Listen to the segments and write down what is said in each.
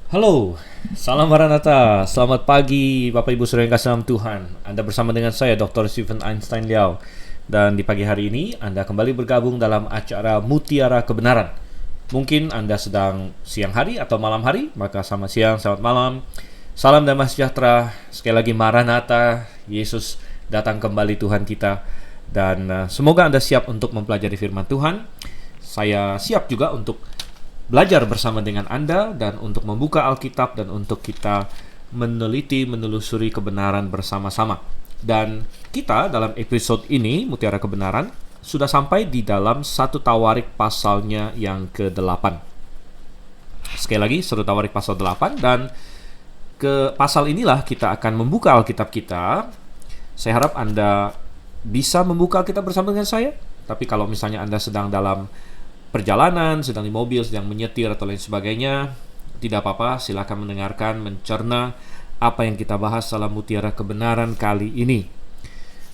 Halo, salam Maranatha. Selamat pagi Bapak Ibu Saudara yang kasih dalam Tuhan. Anda bersama dengan saya Dr. Stephen Einstein Liao. Dan di pagi hari ini Anda kembali bergabung dalam acara Mutiara Kebenaran. Mungkin Anda sedang siang hari atau malam hari, maka selamat siang, selamat malam. Salam damai sejahtera. Sekali lagi Maranatha, Yesus datang kembali Tuhan kita. Dan semoga Anda siap untuk mempelajari firman Tuhan. Saya siap juga untuk belajar bersama dengan Anda dan untuk membuka Alkitab dan untuk kita menelusuri kebenaran bersama-sama. Dan kita dalam episode ini, Mutiara Kebenaran, sudah sampai di dalam 1 Tawarik pasalnya yang ke-8. Sekali lagi, 1 Tawarik pasal 8, dan ke pasal inilah kita akan membuka Alkitab kita. Saya harap Anda bisa membuka Alkitab bersama dengan saya. Tapi kalau misalnya Anda sedang dalam perjalanan, sedang di mobil, sedang menyetir atau lain sebagainya, tidak apa-apa, silakan mendengarkan, mencerna apa yang kita bahas dalam Mutiara Kebenaran kali ini.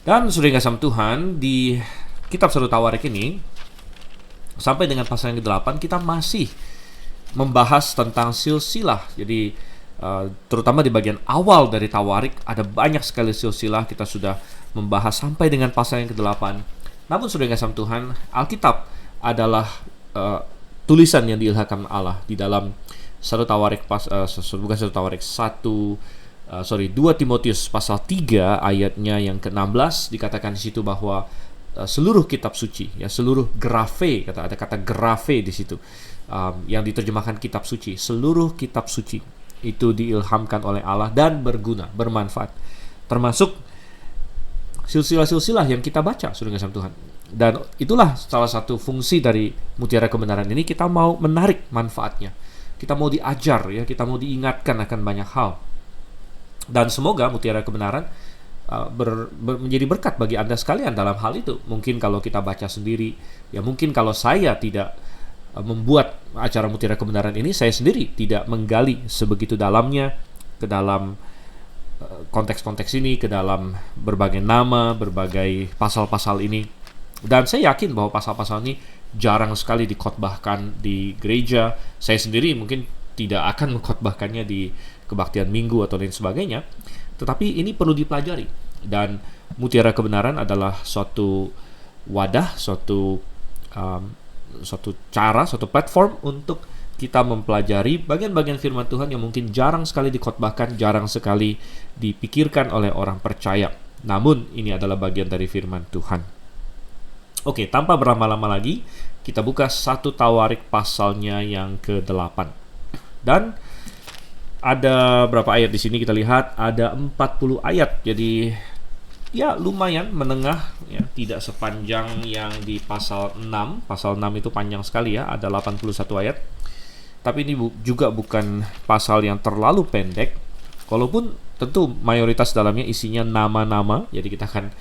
Dan sudah kasih Tuhan, di kitab 1 Tawarik ini sampai dengan pasal yang ke-8 kita masih membahas tentang silsilah. Jadi terutama di bagian awal dari Tawarik ada banyak sekali silsilah. Kita sudah membahas sampai dengan pasal yang ke-8. Namun sudah kasih Tuhan, Alkitab adalah tulisan yang diilhamkan Allah. Di dalam 1 Tawarik bukan 1 Tawarik 2 Timotius pasal 3 ayatnya yang ke-16 dikatakan di situ bahwa seluruh kitab suci, ya, seluruh grafe, ada kata grafe di situ, yang diterjemahkan kitab suci, seluruh kitab suci itu diilhamkan oleh Allah dan berguna, bermanfaat, termasuk silsilah-silsilah yang kita baca, saudara kasih Tuhan. Dan itulah salah satu fungsi dari Mutiara Kebenaran ini. Kita mau menarik manfaatnya, kita mau diajar, ya, kita mau diingatkan akan banyak hal. Dan semoga Mutiara Kebenaran menjadi berkat bagi Anda sekalian dalam hal itu. Mungkin kalau kita baca sendiri, ya mungkin kalau saya tidak membuat acara Mutiara Kebenaran ini, saya sendiri tidak menggali sebegitu dalamnya ke dalam konteks-konteks ini, ke dalam berbagai nama, berbagai pasal-pasal ini. Dan saya yakin bahwa pasal-pasal ini jarang sekali dikhotbahkan di gereja. Saya sendiri mungkin tidak akan mengkhotbahkannya di kebaktian minggu atau lain sebagainya. Tetapi ini perlu dipelajari. Dan Mutiara Kebenaran adalah suatu wadah, suatu cara, suatu platform untuk kita mempelajari bagian-bagian firman Tuhan yang mungkin jarang sekali dikhotbahkan, jarang sekali dipikirkan oleh orang percaya. Namun ini adalah bagian dari firman Tuhan. Oke, tanpa berlama-lama lagi, kita buka 1 Tawarik pasalnya yang ke-8. Dan ada berapa ayat di sini kita lihat? Ada 40 ayat. Jadi ya lumayan menengah, ya, tidak sepanjang yang di pasal 6. Pasal 6 itu panjang sekali, ya, ada 81 ayat. Tapi ini juga bukan pasal yang terlalu pendek. Walaupun tentu mayoritas dalamnya isinya nama-nama. Jadi kita akan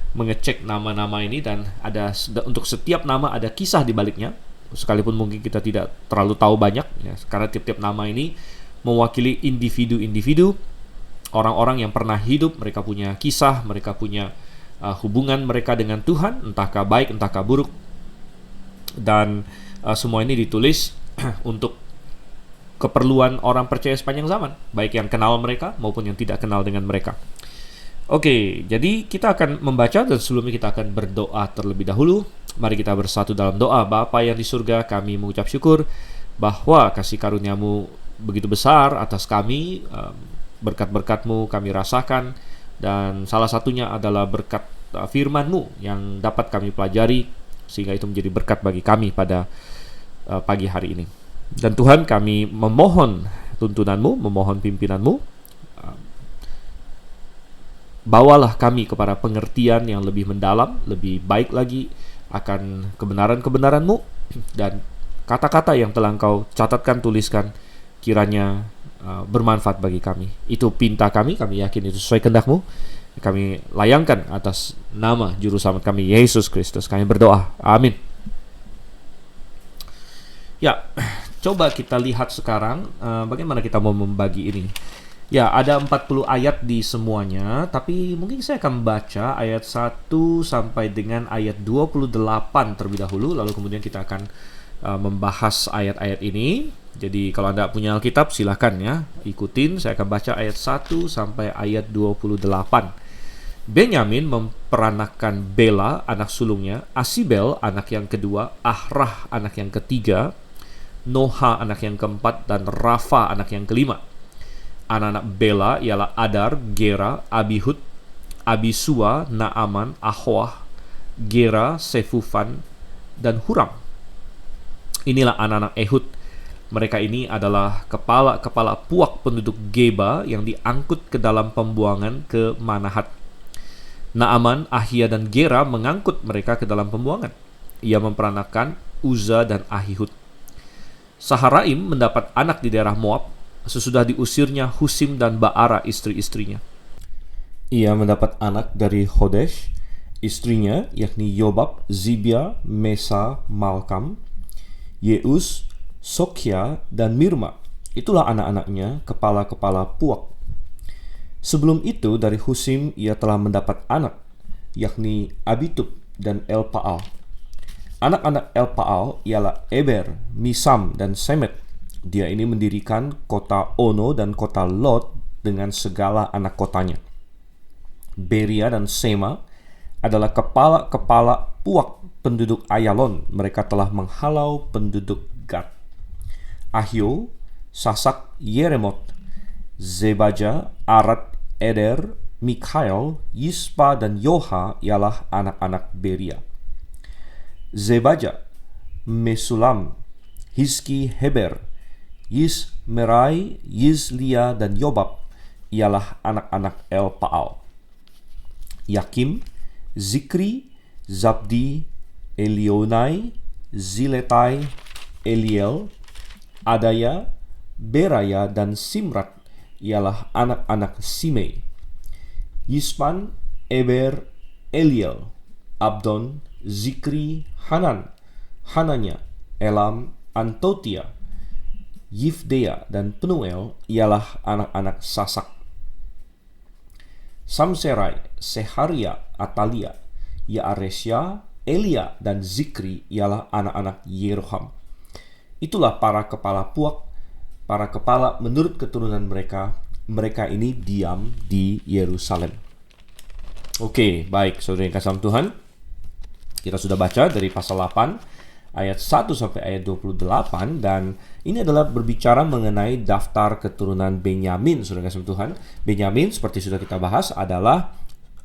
mengecek nama-nama ini, dan ada untuk setiap nama ada kisah di baliknya, sekalipun mungkin kita tidak terlalu tahu banyak, ya, karena tiap-tiap nama ini mewakili individu-individu, orang-orang yang pernah hidup. Mereka punya kisah, mereka punya hubungan mereka dengan Tuhan, entahkah baik, entahkah buruk. Dan semua ini ditulis untuk keperluan orang percaya sepanjang zaman, baik yang kenal mereka maupun yang tidak kenal dengan mereka. Oke, jadi kita akan membaca, dan sebelumnya kita akan berdoa terlebih dahulu. Mari kita bersatu dalam doa. Bapa yang di surga, kami mengucap syukur bahwa kasih karuniamu begitu besar atas kami. Berkat-berkat-Mu kami rasakan, dan salah satunya adalah berkat firman-Mu yang dapat kami pelajari, sehingga itu menjadi berkat bagi kami pada pagi hari ini. Dan Tuhan, kami memohon tuntunan-Mu, memohon pimpinan-Mu. Bawalah kami kepada pengertian yang lebih mendalam, lebih baik lagi akan kebenaran-kebenaran-Mu, dan kata-kata yang telah Engkau catatkan, tuliskan, kiranya bermanfaat bagi kami. Itu pinta kami yakin itu sesuai kehendak-Mu. Kami layangkan atas nama Juru Selamat kami, Yesus Kristus. Kami berdoa. Amin. Ya, coba kita lihat sekarang bagaimana kita mau membagi ini. Ya, ada 40 ayat di semuanya, tapi mungkin saya akan membaca ayat 1 sampai dengan ayat 28 terlebih dahulu, lalu kemudian kita akan membahas ayat-ayat ini. Jadi kalau Anda punya Alkitab silahkan ya, ikutin. Saya akan baca ayat 1 sampai ayat 28. Benyamin memperanakan Bela, anak sulungnya, Asibel, anak yang kedua, Ahrah, anak yang ketiga, Noha, anak yang keempat, dan Rafa, anak yang kelima. Anak-anak Bela ialah Adar, Gera, Abihud, Abisua, Naaman, Ahwah, Gera, Sefufan, dan Huram. Inilah anak-anak Ehud. Mereka ini adalah kepala-kepala puak penduduk Geba yang diangkut ke dalam pembuangan ke Manahat. Naaman, Ahia, dan Gera mengangkut mereka ke dalam pembuangan. Ia memperanakan Uza dan Ahihud. Saharaim mendapat anak di daerah Moab sesudah diusirnya Husim dan Baara istri-istrinya. Ia mendapat anak dari Hodesh, istrinya yakni Yobab, Zibia, Mesa, Malkam, Yeus, Sokya, dan Mirma. Itulah anak-anaknya, kepala-kepala puak. Sebelum itu dari Husim ia telah mendapat anak, yakni Abitub dan Elpaal. Anak-anak Elpaal ialah Eber, Misam, dan Semet. Dia ini mendirikan kota Ono dan kota Lot dengan segala anak kotanya. Beria dan Sema adalah kepala-kepala puak penduduk Ayalon. Mereka telah menghalau penduduk Gad. Ahio, Sasak, Yeremot, Zebaja, Arad, Eder, Mikhael, Yispa, dan Yoha ialah anak-anak Beria. Zebaja, Mesulam, Hizki, Heber, Yismerai, Yizlia, dan Yobab ialah anak-anak Elpaal. Yakim, Zikri, Zabdi, Elionai, Ziletai, Eliel, Adaya, Beraya, dan Simrat ialah anak-anak Simei. Yispan, Eber, Eliel, Abdon, Zikri, Hanan, Hananya, Elam, Antotia, Yifdea, dan Penuel ialah anak-anak Sasak. Samserai, Seharia, Atalia, Yaaresya, Elia, dan Zikri ialah anak-anak Yeroham. Itulah para kepala puak, para kepala menurut keturunan mereka. Mereka ini diam di Yerusalem. Oke, baik saudara yang kasih dalam Tuhan. Kita sudah baca dari pasal 8 ayat 1 sampai ayat 28, dan ini adalah berbicara mengenai daftar keturunan Benyamin, saudara kasih Tuhan. Benyamin seperti sudah kita bahas adalah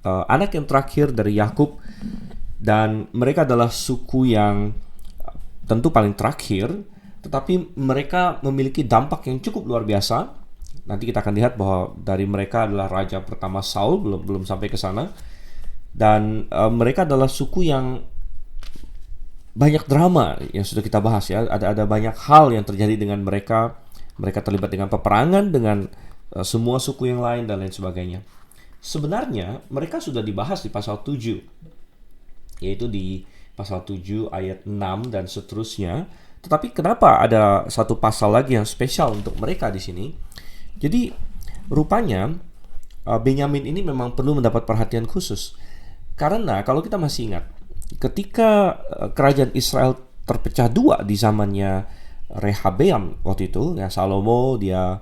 anak yang terakhir dari Yakub, dan mereka adalah suku yang tentu paling terakhir, tetapi mereka memiliki dampak yang cukup luar biasa. Nanti kita akan lihat bahwa dari mereka adalah raja pertama Saul, belum sampai ke sana, dan mereka adalah suku yang banyak drama yang sudah kita bahas ya. Ada banyak hal yang terjadi dengan mereka. Mereka terlibat dengan peperangan dengan semua suku yang lain dan lain sebagainya. Sebenarnya mereka sudah dibahas di pasal 7, yaitu di pasal 7 ayat 6 dan seterusnya. Tetapi kenapa ada satu pasal lagi yang spesial untuk mereka di sini? Jadi rupanya Benyamin ini memang perlu mendapat perhatian khusus. Karena kalau kita masih ingat, ketika kerajaan Israel terpecah dua di zamannya Rehabeam waktu itu, ya, Salomo dia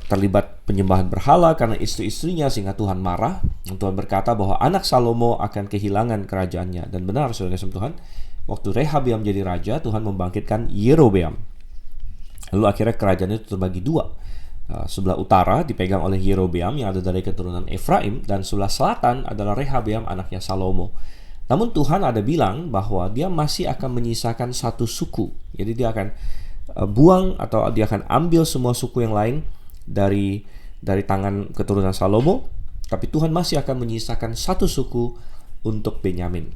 terlibat penyembahan berhala karena istri-istrinya, sehingga Tuhan marah. Tuhan berkata bahwa anak Salomo akan kehilangan kerajaannya. Dan benar, saudara Tuhan, waktu Rehabeam jadi raja, Tuhan membangkitkan Yerobeam. Lalu akhirnya kerajaan itu terbagi dua. Sebelah utara dipegang oleh Yerobeam yang ada dari keturunan Efraim, dan sebelah selatan adalah Rehabeam anaknya Salomo. Namun Tuhan ada bilang bahwa dia masih akan menyisakan satu suku. Jadi dia akan buang atau dia akan ambil semua suku yang lain dari tangan keturunan Salomo, tapi Tuhan masih akan menyisakan satu suku untuk Benyamin.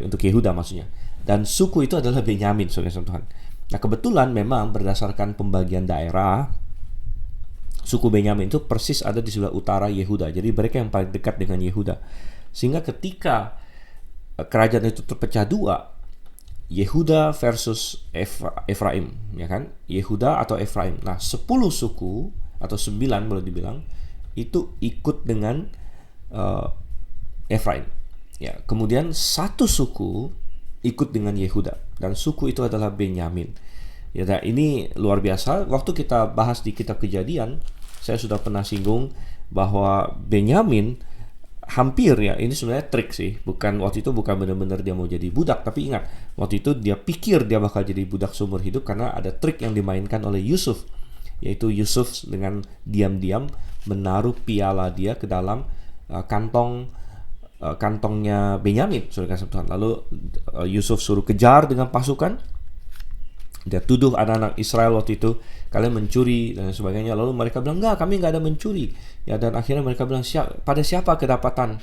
Untuk Yehuda maksudnya. Dan suku itu adalah Benyamin, saudara Tuhan. Nah, kebetulan memang berdasarkan pembagian daerah, suku Benyamin itu persis ada di sebelah utara Yehuda. Jadi mereka yang paling dekat dengan Yehuda. Sehingga ketika kerajaan itu terpecah dua, Yehuda versus Efraim, ya kan? Yehuda atau Efraim. Nah, 10 suku atau 9 boleh dibilang itu ikut dengan Efraim. Ya, kemudian satu suku ikut dengan Yehuda. dan suku itu adalah Benyamin. Ya, dan ini luar biasa. Waktu kita bahas di kitab Kejadian, saya sudah pernah singgung bahwa Benyamin hampir, ya, ini sebenarnya trik sih. Waktu itu bukan benar-benar dia mau jadi budak, tapi ingat, waktu itu dia pikir dia bakal jadi budak seumur hidup karena ada trik yang dimainkan oleh Yusuf, yaitu Yusuf dengan diam-diam menaruh piala dia ke dalam kantongnya Benyamin, saudara kasih Tuhan. Lalu Yusuf suruh kejar dengan pasukan. Dia tuduh anak-anak Israel waktu itu, kalian mencuri dan sebagainya. Lalu mereka bilang, enggak, kami enggak ada mencuri. Ya, dan akhirnya mereka bilang, pada siapa kedapatan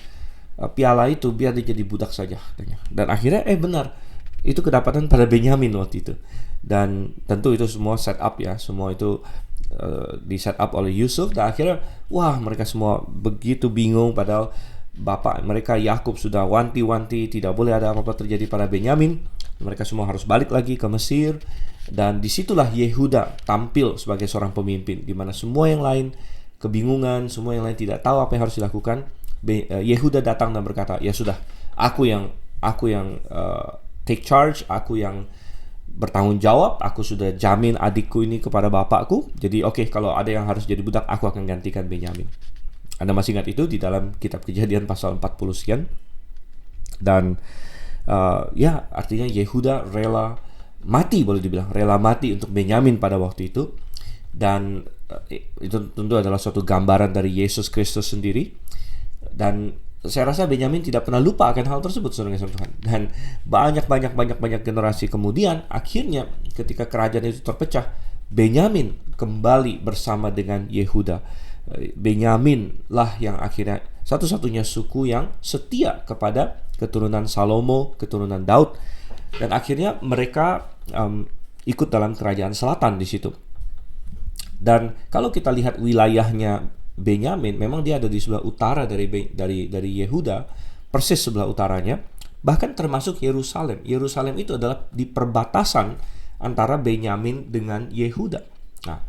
piala itu, biar dia jadi budak saja. Dan akhirnya benar, itu kedapatan pada Benyamin waktu itu. Dan tentu itu semua set up, ya, semua itu di set up oleh Yusuf. Dan akhirnya, wah, mereka semua begitu bingung, padahal bapak mereka Yakub sudah wanti-wanti tidak boleh ada apa-apa terjadi pada Benyamin. Mereka semua harus balik lagi ke Mesir. Dan disitulah Yehuda tampil sebagai seorang pemimpin, di mana semua yang lain kebingungan, semua yang lain tidak tahu apa yang harus dilakukan. Yehuda datang dan berkata, ya sudah, aku yang take charge, aku yang bertanggung jawab, aku sudah jamin adikku ini kepada bapakku. Jadi oke, kalau ada yang harus jadi budak, aku akan gantikan Benyamin. Anda masih ingat itu di dalam kitab Kejadian pasal 40 sekian. Dan ya, artinya Yehuda rela mati, boleh dibilang rela mati untuk Benyamin pada waktu itu. Dan itu tentu adalah suatu gambaran dari Yesus Kristus sendiri. Dan saya rasa Benyamin tidak pernah lupa akan hal tersebut, saudara Tuhan. Dan banyak generasi kemudian, akhirnya ketika kerajaan itu terpecah, Benyamin kembali bersama dengan Yehuda. Benyamin lah yang akhirnya satu-satunya suku yang setia kepada keturunan Salomo, keturunan Daud. Dan akhirnya mereka ikut dalam kerajaan selatan di situ. Dan kalau kita lihat wilayahnya Benyamin, memang dia ada di sebelah utara dari Yehuda, persis sebelah utaranya, bahkan termasuk Yerusalem. Yerusalem itu adalah di perbatasan antara Benyamin dengan Yehuda. Nah,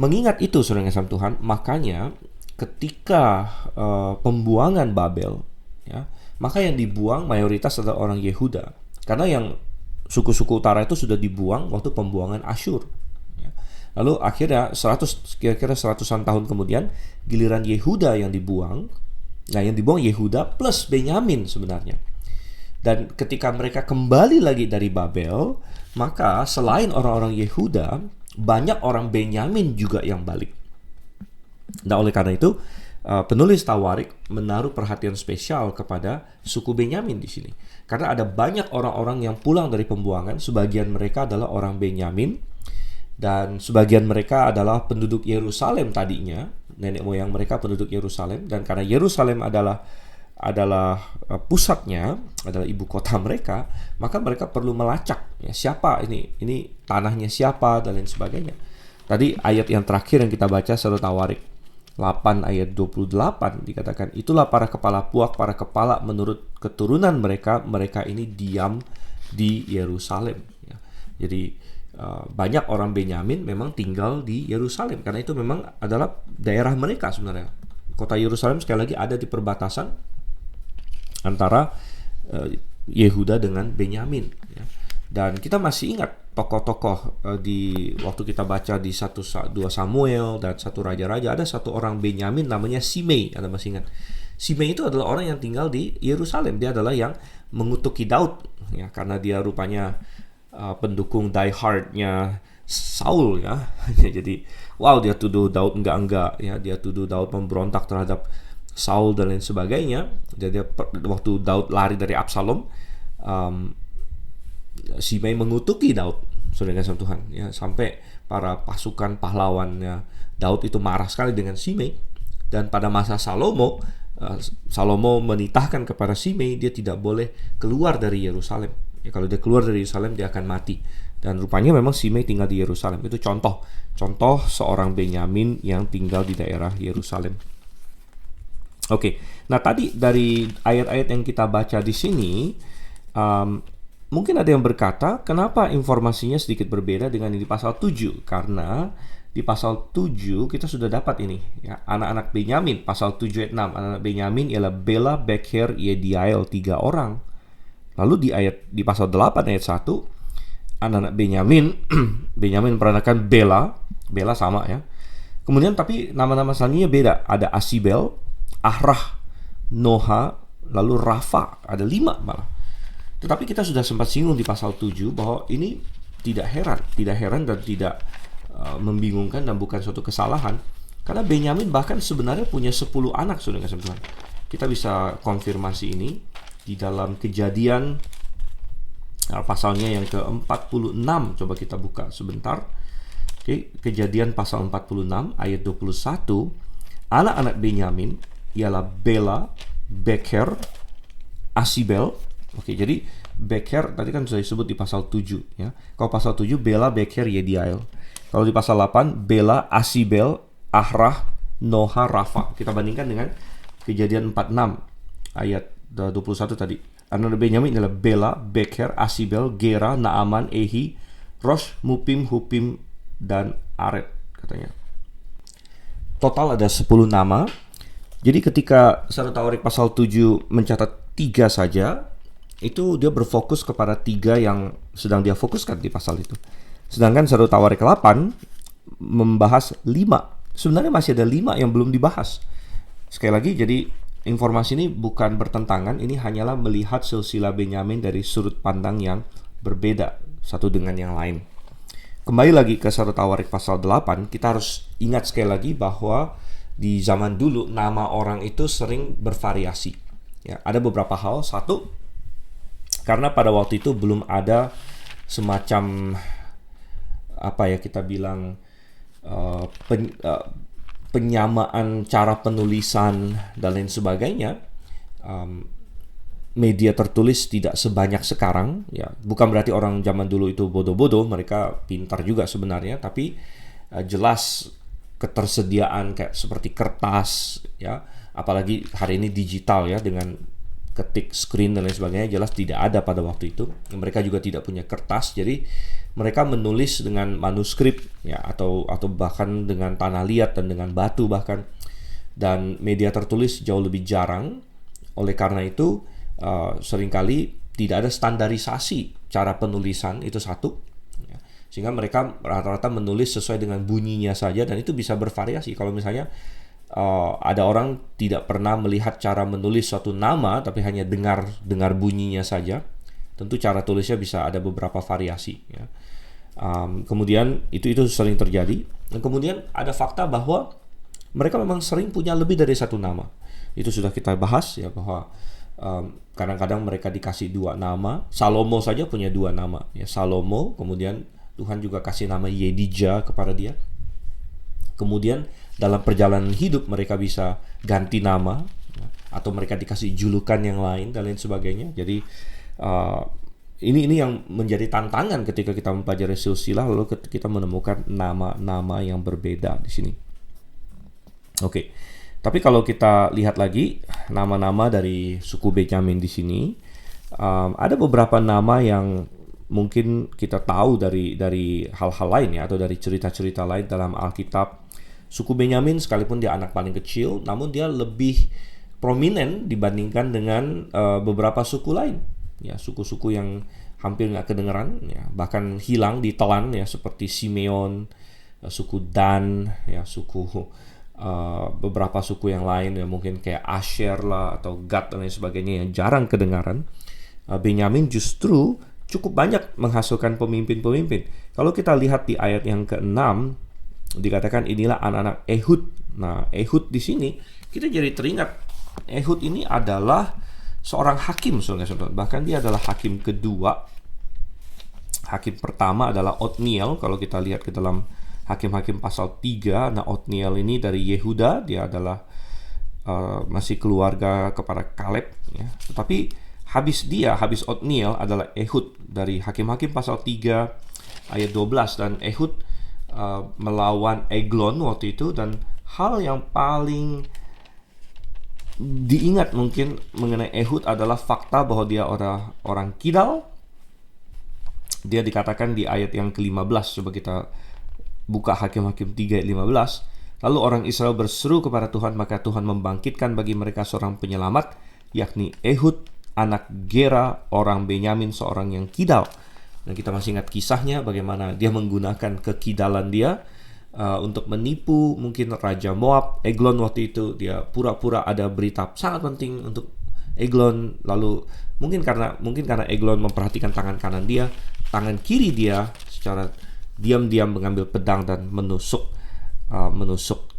mengingat itu, saudara yang Tuhan, makanya ketika pembuangan Babel, ya, maka yang dibuang mayoritas adalah orang Yehuda. Karena yang suku-suku utara itu sudah dibuang waktu pembuangan Asyur. Ya. Lalu akhirnya kira-kira 100-an tahun kemudian, giliran Yehuda yang dibuang. Nah, yang dibuang Yehuda plus Benyamin sebenarnya. Dan ketika mereka kembali lagi dari Babel, maka selain orang-orang Yehuda, banyak orang Benyamin juga yang balik. Nah, oleh karena itu, penulis Tawarik menaruh perhatian spesial kepada suku Benyamin di sini. Karena ada banyak orang-orang yang pulang dari pembuangan, sebagian mereka adalah orang Benyamin, dan sebagian mereka adalah penduduk Yerusalem tadinya, nenek moyang mereka penduduk Yerusalem, dan karena Yerusalem adalah pusatnya, adalah ibu kota mereka, maka mereka perlu melacak, ya, siapa ini tanahnya siapa, dan lain sebagainya. Tadi ayat yang terakhir yang kita baca satu Tawarik 8 ayat 28 dikatakan, itulah para kepala puak, para kepala menurut keturunan mereka ini diam di Yerusalem. Ya. Jadi banyak orang Benyamin memang tinggal di Yerusalem karena itu memang adalah daerah mereka sebenarnya. Kota Yerusalem sekali lagi ada di perbatasan antara Yehuda dengan Benyamin. Ya. Dan kita masih ingat tokoh-tokoh di waktu kita baca di 1-2 Samuel dan 1 Raja-Raja, ada satu orang Benyamin namanya Simei. Anda masih ingat? Simei itu adalah orang yang tinggal di Yerusalem. Dia adalah yang mengutuki Daud, ya, karena dia rupanya pendukung die hard-nya Saul, ya. Jadi dia tuduh Daud enggak, ya, dia tuduh Daud memberontak terhadap Saul dan lain sebagainya. Jadi waktu Daud lari dari Absalom, Simei mengutuki Daud, saudara Tuhan, ya, sampai para pasukan pahlawannya Daud itu marah sekali dengan Simei. Dan pada masa Salomo menitahkan kepada Simei dia tidak boleh keluar dari Yerusalem. Ya, kalau dia keluar dari Yerusalem dia akan mati. Dan rupanya memang Simei tinggal di Yerusalem. Itu contoh seorang Benyamin yang tinggal di daerah Yerusalem. Oke, nah tadi dari ayat-ayat yang kita baca di sini, mungkin ada yang berkata, kenapa informasinya sedikit berbeda dengan di pasal 7? Karena di pasal 7 kita sudah dapat ini, ya, anak-anak Benyamin, pasal 7 ayat 6. Anak-anak Benyamin ialah Bela, Becher, Yediael, 3 orang. Lalu di pasal 8 ayat 1, anak-anak Benyamin. Benyamin memperankan Bela. Bela sama ya. Kemudian tapi nama-nama selanjutnya beda. Ada Asibel, Ahrah, Noha, lalu Rafa. Ada 5 malah. Tetapi kita sudah sempat singgung di pasal 7 bahwa ini tidak heran dan tidak membingungkan dan bukan suatu kesalahan. Karena Benyamin bahkan sebenarnya punya 10 anak, saudara kasih Tuhan. Kita bisa konfirmasi ini di dalam Kejadian pasalnya yang ke-46. Coba kita buka sebentar. Oke, Kejadian pasal 46 ayat 21. Anak-anak Benyamin ialah Bela, Beker, Asibel. Oke, jadi Beker tadi kan sudah disebut di pasal 7 ya. Kalau pasal 7 Bela, Beker, Yediael. Kalau di pasal 8 Bela, Asibel, Ahrah, Noha, Rafa. Kita bandingkan dengan Kejadian 46 ayat 21 tadi. Anak Benyamin adalah Bela, Beker, Asibel, Gera, Naaman, Ehi, Rosh, Mupim, Hupim, dan Aret katanya. Total ada 10 nama. Jadi ketika Saudara Tawarik pasal 7 mencatat 3 saja, itu dia berfokus kepada 3 yang sedang dia fokuskan di pasal itu. Sedangkan Saudara Tawarik 8 membahas 5. Sebenarnya masih ada 5 yang belum dibahas. Sekali lagi, jadi informasi ini bukan bertentangan, ini hanyalah melihat silsilah Benyamin dari sudut pandang yang berbeda satu dengan yang lain. Kembali lagi ke Saudara Tawarik pasal 8, kita harus ingat sekali lagi bahwa di zaman dulu nama orang itu sering bervariasi. Ya, ada beberapa hal. Satu, karena pada waktu itu belum ada semacam kita bilang penyamaan cara penulisan dan lain sebagainya. Media tertulis tidak sebanyak sekarang ya. Bukan berarti orang zaman dulu itu bodoh-bodoh, mereka pintar juga sebenarnya, tapi jelas ketersediaan kayak seperti kertas ya, apalagi hari ini digital ya, dengan ketik screen dan lain sebagainya, jelas tidak ada pada waktu itu. Mereka juga tidak punya kertas, jadi mereka menulis dengan manuskrip ya, atau bahkan dengan tanah liat dan dengan batu bahkan. Dan media tertulis jauh lebih jarang. Oleh karena itu seringkali tidak ada standarisasi cara penulisan, itu satu ya. Sehingga mereka rata-rata menulis sesuai dengan bunyinya saja, dan itu bisa bervariasi. Kalau misalnya ada orang tidak pernah melihat cara menulis suatu nama, tapi hanya dengar bunyinya saja, tentu cara tulisnya bisa ada beberapa variasi ya. Kemudian itu sering terjadi. Dan kemudian ada fakta bahwa mereka memang sering punya lebih dari satu nama. Itu sudah kita bahas ya, bahwa kadang-kadang mereka dikasih 2 nama. Salomo saja punya 2 nama ya, Salomo, kemudian Tuhan juga kasih nama Yedija kepada dia. Kemudian dalam perjalanan hidup mereka bisa ganti nama ya, atau mereka dikasih julukan yang lain dan lain sebagainya. Jadi ini yang menjadi tantangan ketika kita mempelajari silsilah, lalu kita menemukan nama-nama yang berbeda di sini. Oke. Tapi kalau kita lihat lagi nama-nama dari suku Benyamin di sini, ada beberapa nama yang mungkin kita tahu dari hal-hal lain ya, atau dari cerita-cerita lain dalam Alkitab. Suku Benyamin sekalipun dia anak paling kecil, namun dia lebih prominent dibandingkan dengan beberapa suku lain. Ya, suku-suku yang hampir nggak kedengeran, ya, bahkan hilang ditelan ya, seperti Simeon, suku Dan, ya, suku beberapa suku yang lain ya, mungkin kayak Asher lah atau Gad dan lain sebagainya yang jarang kedengaran. Benyamin justru cukup banyak menghasilkan pemimpin-pemimpin. Kalau kita lihat di ayat yang ke-6 dikatakan inilah anak-anak Ehud. Nah, Ehud di sini kita jadi teringat, Ehud ini adalah seorang hakim, saudara-saudara. Bahkan dia adalah hakim kedua. Hakim pertama adalah Otniel. Kalau kita lihat ke dalam Hakim-Hakim pasal 3, nah Otniel ini dari Yehuda, dia adalah masih keluarga kepada Kaleb ya. Tetapi habis Otniel adalah Ehud dari Hakim-Hakim pasal 3 ayat 12, dan Ehud melawan Eglon waktu itu. Dan hal yang paling diingat mungkin mengenai Ehud adalah fakta bahwa dia orang kidal. Dia dikatakan di ayat yang ke-15, coba kita buka Hakim-Hakim 3 ayat 15. Lalu orang Israel berseru kepada Tuhan, maka Tuhan membangkitkan bagi mereka seorang penyelamat, yakni Ehud anak Gera orang Benyamin, seorang yang kidal. Dan kita masih ingat kisahnya bagaimana dia menggunakan kekidalan dia untuk menipu mungkin Raja Moab, Eglon waktu itu. Dia pura-pura ada berita sangat penting untuk Eglon, lalu mungkin karena Eglon memperhatikan tangan kanan dia, tangan kiri dia secara diam-diam mengambil pedang dan menusuk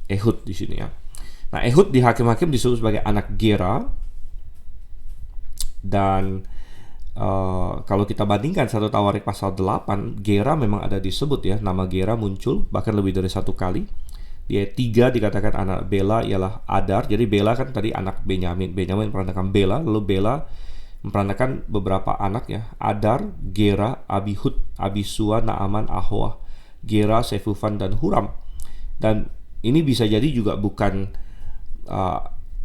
Ehud di sini ya. Nah, Ehud di Hakim-Hakim disebut sebagai anak Gera. Dan kalau kita bandingkan 1 Tawarik pasal 8, Gera memang ada disebut ya, nama Gera muncul bahkan lebih dari 1 kali. Di ayat 3 dikatakan anak Bela ialah Adar. Jadi Bela kan tadi anak Benyamin. Benyamin memperanakan Bela, lalu Bela memperanakan beberapa anak ya, Adar, Gera, Abihud, Abisua, Naaman, Ahoah, Gera, Sefufan, dan Huram. Dan ini bisa jadi juga bukan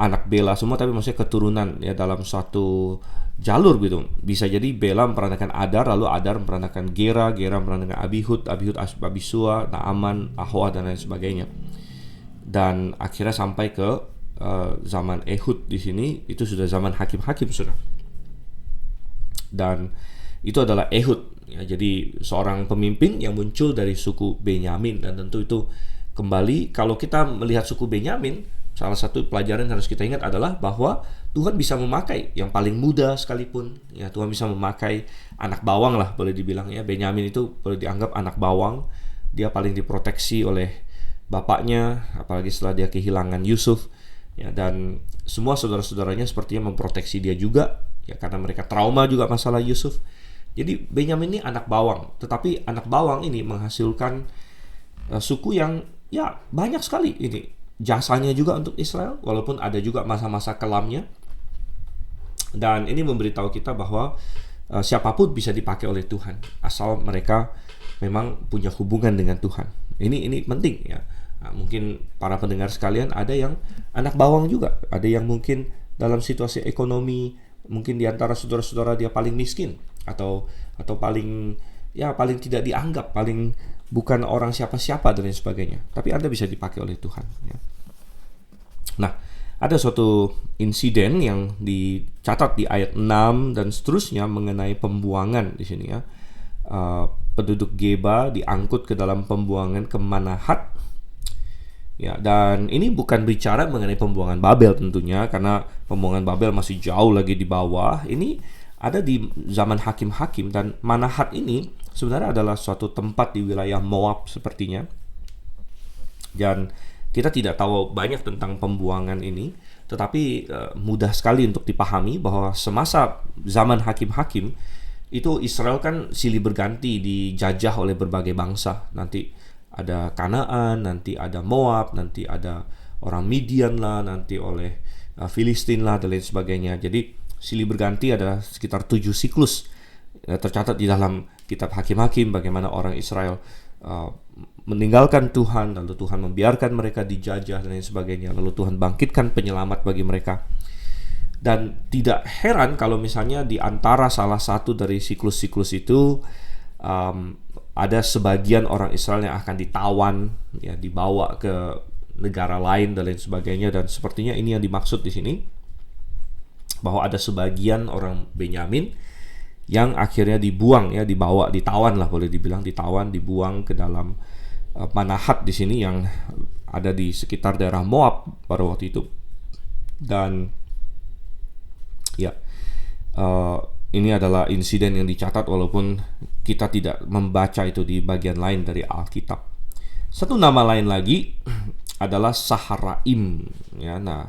anak Bela semua, tapi maksudnya keturunan ya dalam suatu jalur gitu. Bisa jadi Bela memperanakan Adar, lalu Adar memperanakan Gera, Gera memperanakan Abihud, Abisua, Naaman, Ahoah, dan lain sebagainya. Dan akhirnya sampai ke zaman Ehud di sini, itu sudah zaman Hakim-Hakim sudah. Dan itu adalah Ehud ya, jadi seorang pemimpin yang muncul dari suku Benyamin. Dan tentu itu kembali, kalau kita melihat suku Benyamin, salah satu pelajaran yang harus kita ingat adalah bahwa Tuhan bisa memakai yang paling muda sekalipun ya. Tuhan bisa memakai anak bawang lah boleh dibilang ya. Benyamin itu boleh dianggap anak bawang. Dia paling diproteksi oleh bapaknya, apalagi setelah dia kehilangan Yusuf ya. Dan semua saudara-saudaranya sepertinya memproteksi dia juga ya, karena mereka trauma juga masalah Yusuf. Jadi Benyamin ini anak bawang, tetapi anak bawang ini menghasilkan suku yang ya banyak sekali ini jasanya juga untuk Israel, walaupun ada juga masa-masa kelamnya. Dan ini memberitahu kita bahwa siapapun bisa dipakai oleh Tuhan asal mereka memang punya hubungan dengan Tuhan. Ini penting ya. Nah, mungkin para pendengar sekalian ada yang anak bawang juga, ada yang mungkin dalam situasi ekonomi, mungkin di antara saudara-saudara dia paling miskin atau paling tidak dianggap, paling bukan orang siapa-siapa dan lain sebagainya. Tapi Anda bisa dipakai oleh Tuhan ya. Nah, ada suatu insiden yang dicatat di ayat 6 dan seterusnya mengenai pembuangan di sini ya. Penduduk Geba diangkut ke dalam pembuangan ke Manahat. Ya, dan ini bukan bicara mengenai pembuangan Babel tentunya, karena pembuangan Babel masih jauh lagi di bawah. Ini ada di zaman Hakim-Hakim, dan Manahat ini sebenarnya adalah suatu tempat di wilayah Moab sepertinya. Dan kita tidak tahu banyak tentang pembuangan ini, tetapi mudah sekali untuk dipahami bahwa semasa zaman Hakim-Hakim itu Israel kan silih berganti dijajah oleh berbagai bangsa. Nanti ada Kanaan, nanti ada Moab, nanti ada orang Midian lah, nanti oleh Filistin lah, dan lain sebagainya. Jadi silih berganti ada sekitar 7 siklus tercatat di dalam kitab Hakim-Hakim, bagaimana orang Israel meninggalkan Tuhan, lalu Tuhan membiarkan mereka dijajah dan lain sebagainya, lalu Tuhan bangkitkan penyelamat bagi mereka. Dan tidak heran kalau misalnya di antara salah satu dari siklus-siklus itu ada sebagian orang Israel yang akan ditawan ya, dibawa ke negara lain dan lain sebagainya. Dan sepertinya ini yang dimaksud di sini, bahwa ada sebagian orang Benyamin yang akhirnya dibuang ya, ditawan lah boleh dibilang, dibuang ke dalam Manahat di sini yang ada di sekitar daerah Moab pada waktu itu. Dan ya, ini adalah insiden yang dicatat walaupun kita tidak membaca itu di bagian lain dari Alkitab. Satu nama lain lagi adalah Saharaim ya. Nah,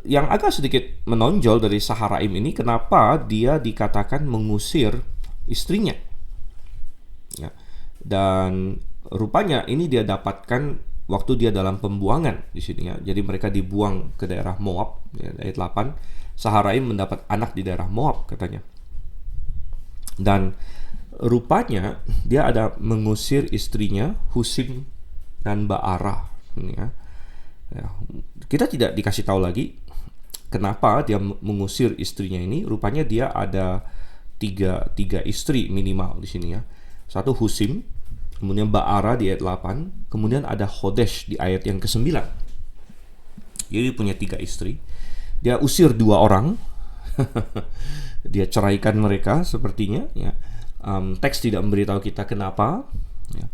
yang agak sedikit menonjol dari Saharaim ini, kenapa dia dikatakan mengusir istrinya ya. Dan rupanya ini dia dapatkan waktu dia dalam pembuangan di sini ya. Jadi mereka dibuang ke daerah Moab ya, ayat 8. Saharaim mendapat anak di daerah Moab katanya. Dan rupanya dia ada mengusir istrinya Husim dan Baara ya. Ya, kita tidak dikasih tahu lagi kenapa dia mengusir istrinya ini. Rupanya dia ada tiga istri minimal di sini ya. Satu Husim, kemudian Baara di ayat 8, kemudian ada Hodesh di ayat yang ke-9. Jadi punya 3 istri. Dia usir 2 orang. Dia ceraikan mereka sepertinya ya. Teks tidak memberitahu kita kenapa. Ya.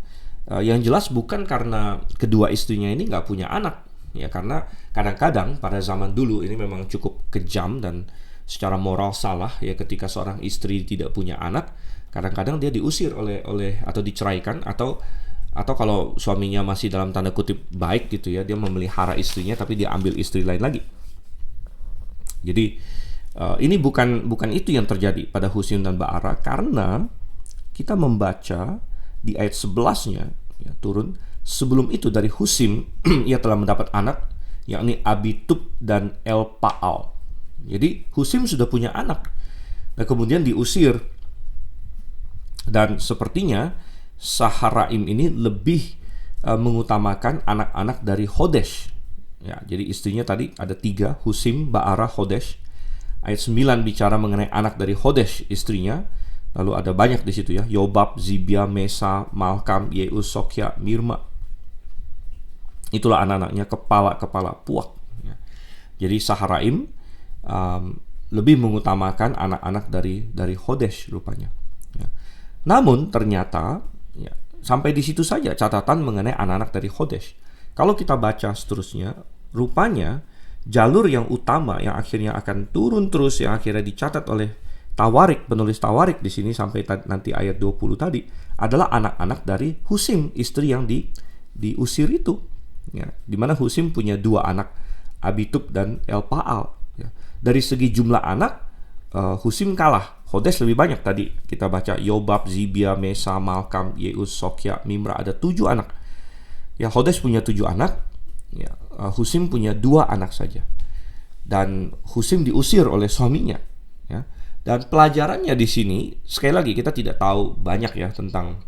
Yang jelas bukan karena kedua istrinya ini nggak punya anak, ya, karena kadang-kadang pada zaman dulu ini memang cukup kejam dan secara moral salah, ya, ketika seorang istri tidak punya anak, kadang-kadang dia diusir oleh atau diceraikan, atau kalau suaminya masih dalam tanda kutip baik gitu ya, dia memelihara istrinya tapi dia ambil istri lain lagi. Jadi ini bukan itu yang terjadi pada Husim dan Ba'ara, karena kita membaca di ayat 11-nya, ya, turun sebelum itu dari Husim ia telah mendapat anak, yakni Abitub dan Elpaal. Jadi Husim sudah punya anak, dan kemudian diusir. Dan sepertinya Saharaim ini lebih mengutamakan anak-anak dari Hodesh. Ya, jadi istrinya tadi ada 3, Husim, Ba'ara, Hodesh. Ayat 9 bicara mengenai anak dari Hodesh istrinya. Lalu ada banyak di situ ya, Yobab, Zibia, Mesa, Malkam, Yeus, Sokya, Mirma. Itulah anak-anaknya, kepala-kepala puak. Ya. Jadi Saharaim lebih mengutamakan anak-anak dari Hodesh rupanya. Ya. Namun ternyata, ya, sampai di situ saja catatan mengenai anak-anak dari Hodesh. Kalau kita baca seterusnya, rupanya jalur yang utama yang akhirnya akan turun terus, yang akhirnya dicatat oleh Tawarik, penulis Tawarik di sini sampai nanti ayat 20 tadi, adalah anak-anak dari Husim, istri yang diusir itu. Ya, di mana Husim punya 2 anak, Abitub dan Elpaal. Ya. Dari segi jumlah anak, Husim kalah. Hodesh lebih banyak tadi. Kita baca Yobab, Zibia, Mesa, Malkam, Yeus, Sokya, Mimra, ada 7 anak. Ya, Hodesh punya 7 anak. Ya, Husim punya 2 anak saja. Dan Husim diusir oleh suaminya. Ya. Dan pelajarannya di sini, sekali lagi kita tidak tahu banyak ya tentang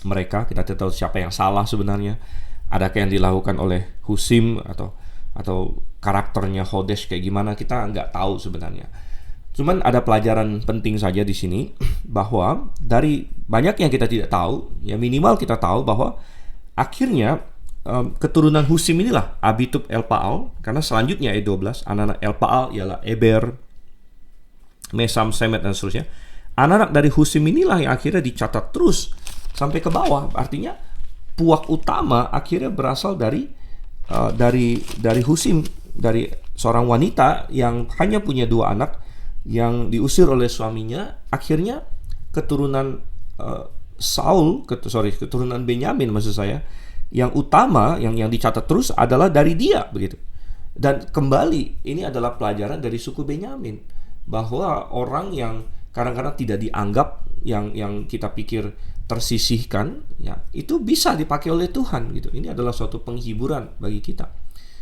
mereka. Kita tidak tahu siapa yang salah sebenarnya. Adakah yang dilakukan oleh Husim atau karakternya Hodesh kayak gimana, kita nggak tahu sebenarnya. Cuman ada pelajaran penting saja di sini, bahwa dari banyak yang kita tidak tahu, ya minimal kita tahu bahwa akhirnya keturunan Husim inilah Abitub, Elpaal, karena selanjutnya ayat 12, anak-anak Elpaal ialah Eber, Mesam, Semet, dan seterusnya. Anak-anak dari Husim inilah yang akhirnya dicatat terus sampai ke bawah. Artinya puak utama akhirnya berasal dari Husim, dari seorang wanita yang hanya punya 2 anak yang diusir oleh suaminya. Akhirnya keturunan keturunan Benyamin maksud saya, yang utama yang dicatat terus adalah dari dia, begitu. Dan kembali ini adalah pelajaran dari suku Benyamin, bahwa orang yang kadang-kadang tidak dianggap, yang kita pikir tersisihkan, ya itu bisa dipakai oleh Tuhan, gitu. Ini adalah suatu penghiburan bagi kita.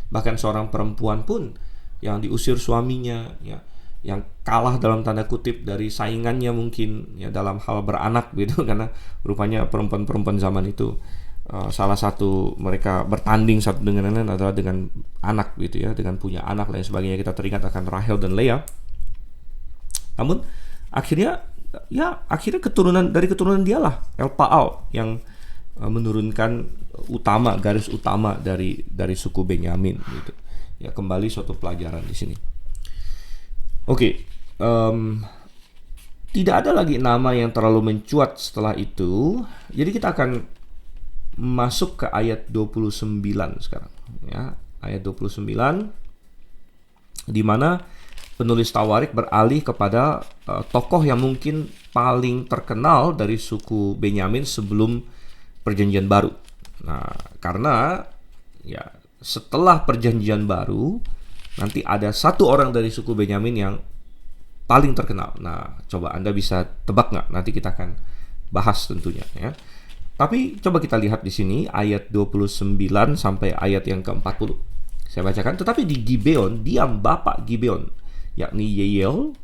Bahkan seorang perempuan pun yang diusir suaminya, ya, yang kalah dalam tanda kutip dari saingannya mungkin, ya, dalam hal beranak, gitu. Karena rupanya perempuan-perempuan zaman itu salah satu mereka bertanding satu dengan lain adalah dengan anak, gitu ya, dengan punya anak lain sebagainya. Kita teringat akan Rahel dan Leah. Namun akhirnya keturunan dialah Elpaal yang menurunkan garis utama dari suku Benyamin, gitu. Ya, kembali suatu pelajaran di sini. Oke, tidak ada lagi nama yang terlalu mencuat setelah itu. Jadi kita akan masuk ke ayat 29 sekarang, ya. Ayat 29 di mana penulis Tawarik beralih kepada tokoh yang mungkin paling terkenal dari suku Benyamin sebelum Perjanjian Baru. Nah, karena ya setelah Perjanjian Baru nanti ada satu orang dari suku Benyamin yang paling terkenal. Nah, coba Anda bisa tebak nggak? Nanti kita akan bahas tentunya, ya. Tapi coba kita lihat di sini ayat 29 sampai ayat yang ke-40. Saya bacakan. Tetapi di Gibeon diam bapak Gibeon, yakni Yeiel,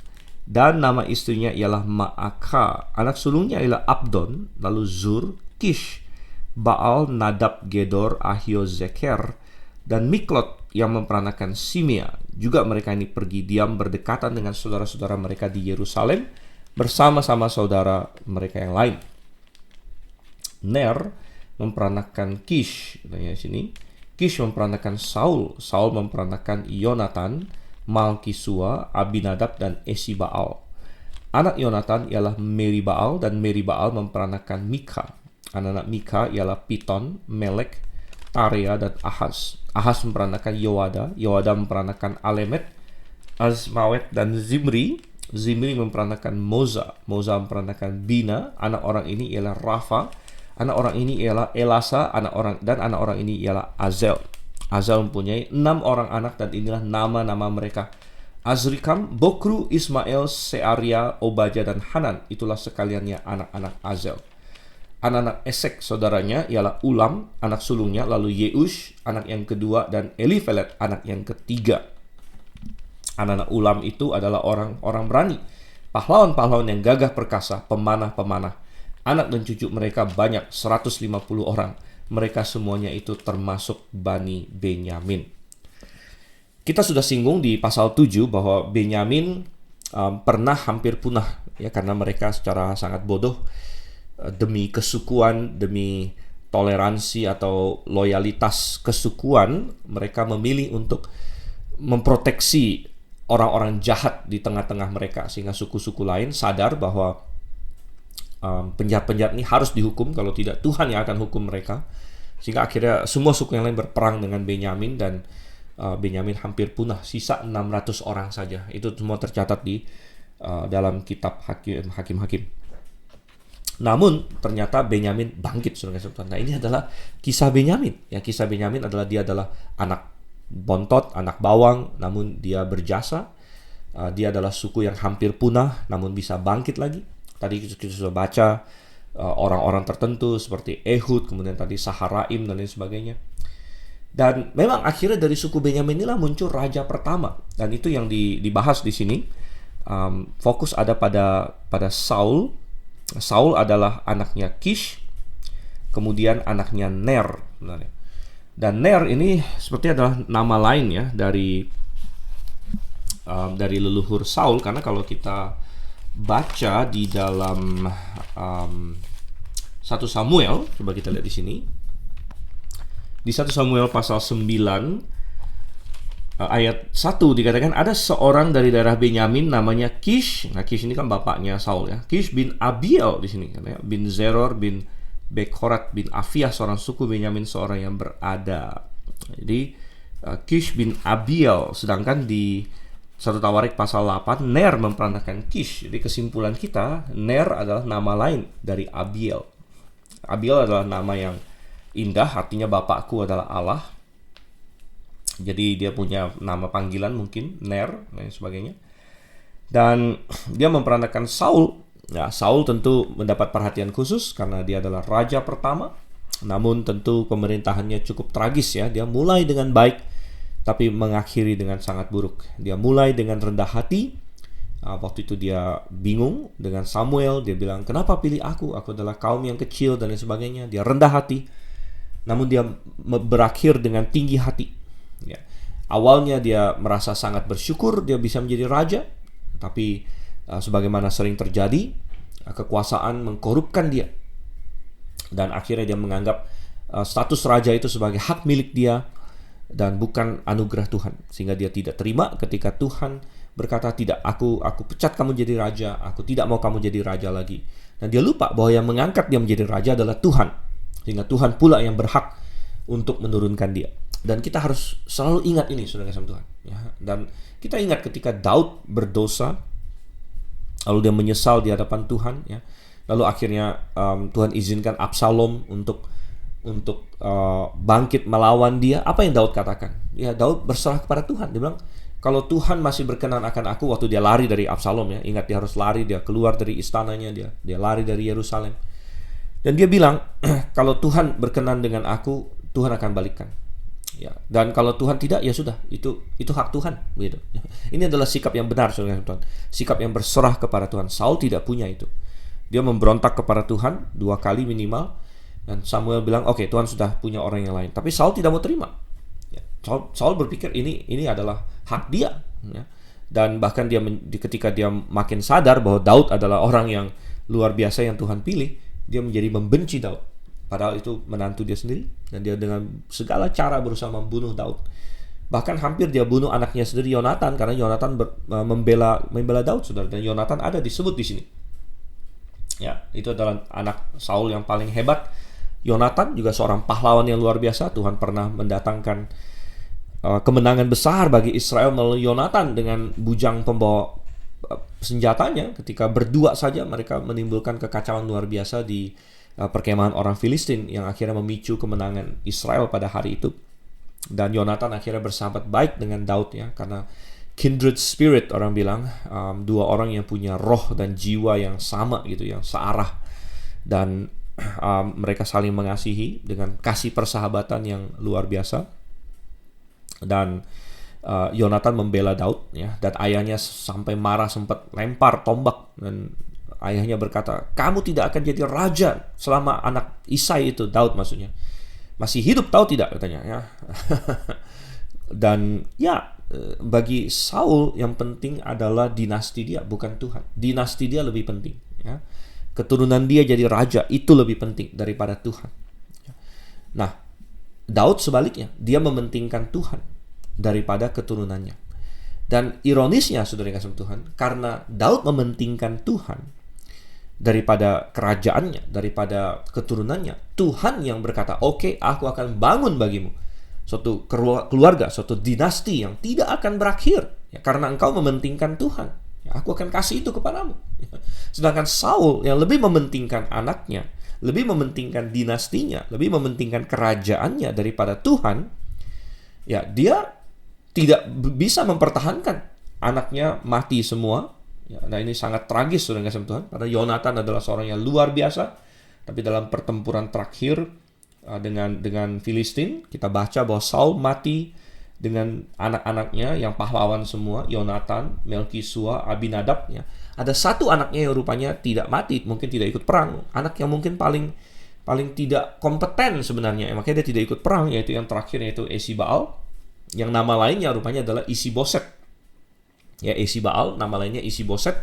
dan nama istrinya ialah Ma'akha. Anak sulungnya ialah Abdon, lalu Zur, Kish, Baal, Nadab, Gedor, Ahio, Zeker, dan Miklot yang memperanakan Simea. Juga mereka ini pergi diam berdekatan dengan saudara-saudara mereka di Yerusalem bersama-sama saudara mereka yang lain. Ner memperanakan Kish, di sini. Kish memperanakan Saul, Saul memperanakan Yonatan, Malkisua, Abinadab, dan Esibaal. Anak Yonatan ialah Meribaal, dan Meribaal memperanakan Mika. Anak-anak Mika ialah Piton, Melek, Tarea, dan Ahaz. Ahaz memperanakan Yoada. Yoada memperanakan Alemet, Azmawet, dan Zimri. Zimri memperanakan Moza. Moza memperanakan Bina. Anak orang ini ialah Rafa. Anak orang ini ialah Elasa. Anak orang ini ialah Azel. Azel mempunyai 6 orang anak, dan inilah nama-nama mereka: Azrikam, Bokru, Ismail, Searia, Obaja, dan Hanan. Itulah sekaliannya anak-anak Azel. Anak-anak Esek saudaranya ialah Ulam, anak sulungnya, lalu Yeush, anak yang kedua, dan Elifelet, anak yang ketiga. Anak-anak Ulam itu adalah orang-orang berani, pahlawan-pahlawan yang gagah perkasa, pemanah-pemanah. Anak dan cucu mereka banyak, 150 orang. Mereka semuanya itu termasuk Bani Benyamin. Kita sudah singgung di pasal 7 bahwa Benyamin pernah hampir punah, ya, karena mereka secara sangat bodoh, demi kesukuan, demi toleransi atau loyalitas kesukuan, mereka memilih untuk memproteksi orang-orang jahat di tengah-tengah mereka, sehingga suku-suku lain sadar bahwa penjahat-penjahat ini harus dihukum, kalau tidak Tuhan yang akan hukum mereka. Sehingga akhirnya semua suku yang lain berperang dengan Benyamin, dan Benyamin hampir punah, sisa 600 orang saja. Itu semua tercatat di dalam kitab Hakim-Hakim. Namun ternyata Benyamin bangkit, saudara-saudara. Nah, ini adalah kisah Benyamin. Ya, kisah Benyamin adalah dia adalah anak bontot, anak bawang, namun dia berjasa. Dia adalah suku yang hampir punah, namun bisa bangkit lagi. Tadi kita sudah baca orang-orang tertentu seperti Ehud, kemudian tadi Saharaim, dan lain sebagainya. Dan memang akhirnya dari suku Benyamin inilah muncul raja pertama, dan itu yang dibahas di sini. Fokus ada pada Saul. Saul adalah anaknya Kish, kemudian anaknya Ner. Dan Ner ini sepertinya adalah nama lain, ya, dari leluhur Saul, karena kalau kita baca di dalam 1 Samuel, coba kita lihat di sini. Di 1 Samuel pasal 9 ayat 1 dikatakan ada seorang dari daerah Benyamin namanya Kish. Nah, Kish ini kan bapaknya Saul, ya. Kish bin Abiel di sini, ya, bin Zeror bin Bekhorat bin Afiah, seorang suku Benyamin, seorang yang berada. Jadi Kish bin Abiel. Sedangkan di 1 Tawarik pasal 8 Ner memperanakan Kish. Jadi kesimpulan kita, Ner adalah nama lain dari Abiel. Abiel adalah nama yang indah, artinya bapakku adalah Allah. Jadi dia punya nama panggilan mungkin Ner dan sebagainya. Dan dia memperanakan Saul. Ya, Saul tentu mendapat perhatian khusus karena dia adalah raja pertama. Namun tentu pemerintahannya cukup tragis, ya. Dia mulai dengan baik tapi mengakhiri dengan sangat buruk. Dia mulai dengan rendah hati. Waktu itu dia bingung dengan Samuel. Dia bilang, kenapa pilih aku? Aku adalah kaum yang kecil dan lain sebagainya. Dia rendah hati. Namun dia berakhir dengan tinggi hati. Ya. Awalnya dia merasa sangat bersyukur dia bisa menjadi raja. Tapi sebagaimana sering terjadi, kekuasaan mengkorupkan dia. Dan akhirnya dia menganggap status raja itu sebagai hak milik dia dan bukan anugerah Tuhan, sehingga dia tidak terima ketika Tuhan berkata, tidak, aku pecat kamu jadi raja, aku tidak mau kamu jadi raja lagi. Dan dia lupa bahwa yang mengangkat dia menjadi raja adalah Tuhan, sehingga Tuhan pula yang berhak untuk menurunkan dia. Dan kita harus selalu ingat ini, saudara kasih Tuhan, ya. Dan kita ingat ketika Daud berdosa, lalu dia menyesal di hadapan Tuhan, ya. Lalu akhirnya Tuhan izinkan Absalom untuk bangkit melawan dia. Apa yang Daud katakan? Ya, Daud berserah kepada Tuhan. Dia bilang, kalau Tuhan masih berkenan akan aku, waktu dia lari dari Absalom, ya. Ingat, dia harus lari, dia keluar dari istananya, dia lari dari Yerusalem. Dan dia bilang, kalau Tuhan berkenan dengan aku, Tuhan akan balikkan. Ya, dan kalau Tuhan tidak, ya sudah, itu hak Tuhan, gitu. Ini adalah sikap yang benar, saudara Tuhan. Sikap yang berserah kepada Tuhan. Saul tidak punya itu. Dia memberontak kepada Tuhan 2 kali minimal. Dan Samuel bilang, oke, Tuhan sudah punya orang yang lain. Tapi Saul tidak mau terima. Ya, Saul berpikir ini adalah hak dia. Ya. Dan bahkan ketika dia makin sadar bahwa Daud adalah orang yang luar biasa yang Tuhan pilih, dia menjadi membenci Daud. Padahal itu menantu dia sendiri. Dan dia dengan segala cara berusaha membunuh Daud. Bahkan hampir dia bunuh anaknya sendiri Yonatan karena Yonatan membela Daud, saudara. Dan Yonatan ada disebut di sini. Ya, itu adalah anak Saul yang paling hebat. Yonatan juga seorang pahlawan yang luar biasa. Tuhan pernah mendatangkan kemenangan besar bagi Israel melalui Yonatan dengan bujang pembawa senjatanya. Ketika berdua saja mereka menimbulkan kekacauan luar biasa di perkemahan orang Filistin yang akhirnya memicu kemenangan Israel pada hari itu. Dan Yonatan akhirnya bersahabat baik dengan Daud, ya, karena kindred spirit, orang bilang, dua orang yang punya roh dan jiwa yang sama gitu, yang searah, dan mereka saling mengasihi dengan kasih persahabatan yang luar biasa. Dan Yonatan membela Daud, ya, dan ayahnya sampai marah, sempat lempar tombak, dan ayahnya berkata, kamu tidak akan jadi raja selama anak Isai itu, Daud maksudnya, masih hidup, tahu tidak, katanya, ya. Dan ya, bagi Saul yang penting adalah dinasti dia, bukan Tuhan. Dinasti dia lebih penting, ya. Keturunan dia jadi raja itu lebih penting daripada Tuhan. Nah, Daud sebaliknya, dia mementingkan Tuhan daripada keturunannya. Dan ironisnya, saudara yang kasih Tuhan, karena Daud mementingkan Tuhan daripada kerajaannya, daripada keturunannya, Tuhan yang berkata, oke, aku akan bangun bagimu suatu keluarga, suatu dinasti yang tidak akan berakhir, ya, karena engkau mementingkan Tuhan, ya, aku akan kasih itu kepadamu. Sedangkan Saul yang lebih mementingkan anaknya, lebih mementingkan dinastinya, lebih mementingkan kerajaannya daripada Tuhan, ya, dia tidak bisa mempertahankan anaknya mati semua. Ya, nah, ini sangat tragis, saudara kasih Tuhan, karena Yonatan adalah seorang yang luar biasa, tapi dalam pertempuran terakhir dengan Filistin, kita baca bahwa Saul mati dengan anak-anaknya yang pahlawan semua, Yonatan, Melkisua, Abinadab, ya. Ada satu anaknya yang rupanya tidak mati, mungkin tidak ikut perang, anak yang mungkin paling tidak kompeten sebenarnya, makanya dia tidak ikut perang, yaitu yang terakhir, yaitu Esibaal, yang nama lainnya rupanya adalah Isiboset. Ya, Esibaal, nama lainnya Isiboset.